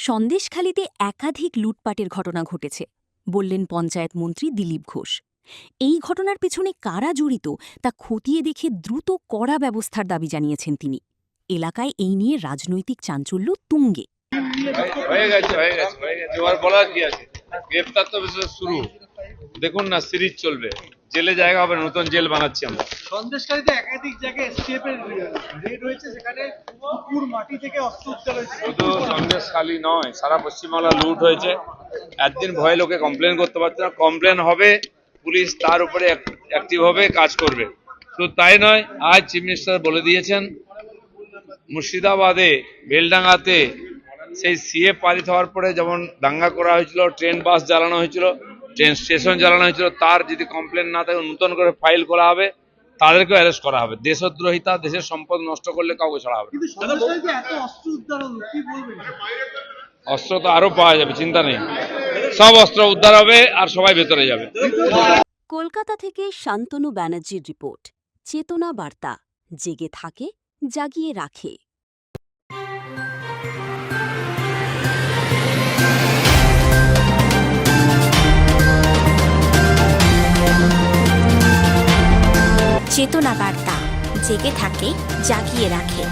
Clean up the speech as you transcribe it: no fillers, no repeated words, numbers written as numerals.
সন্দেশখালীতে একাধিক লুটপাটের ঘটনা ঘটেছে বললেন পঞ্চায়েত মন্ত্রী দিলীপ ঘোষ। এই ঘটনার পেছনে কারা জড়িত তা খতিয়ে দেখে দ্রুত কড়া ব্যবস্থার দাবি জানিয়েছেন তিনি। এলাকায় এই নিয়ে রাজনৈতিক চাঞ্চল্য তুঙ্গে। গ্রেপ্তার তো শুরু, দেখুন না, সিরিজ চলবে, জেলে জায়গা হবে, নতুন জেল বানাচ্ছি আমরা। সন্দেশখালীতে একাধিক জায়গায় এসটিএফের রেড হয়েছে, সেখানে পুকুর মাটি থেকে অস্ত্র উদ্ধার হয়েছে। শুধু সন্দেশখালী নয়, সারা পশ্চিমবাংলা লুট হয়েছে। একদিন ভয়ে লোকে কমপ্লেন করতে পারছে না, কমপ্লেন হবে, পুলিশ তার উপরে অ্যাক্টিভ হবে, কাজ করবে। শুধু তাই নয়, আজ চিফ মিনিস্টার বলে দিয়েছেন মুর্শিদাবাদে বেলডাঙ্গাতে সেই সিএ পারিত হওয়ার পরে যেমন দাঙ্গা করা হয়েছিল, ট্রেন বাস জ্বালানো হয়েছিল, ট্রেন স্টেশন জ্বালানো হয়েছিল, তার যদি কমপ্লেন না থাকে নতুন করে ফাইল করা হবে, তাদেরকে অ্যারেস্ট করা হবে। দেশদ্রোহিতা, দেশের সম্পদ নষ্ট করলে কাউকে ছাড়া হবে। অস্ত্র তো আরো পাওয়া যাবে, চিন্তা নেই, সব অস্ত্র উদ্ধার হবে আর সবাই ভেতরে যাবে। কলকাতা থেকে শান্তনু ব্যানার্জির রিপোর্ট, চেতনা বার্তা, জেগে থাকে, জাগিয়ে রাখে। চেতনা বার্তা, জেগে থাকে, জাগিয়ে রাখে।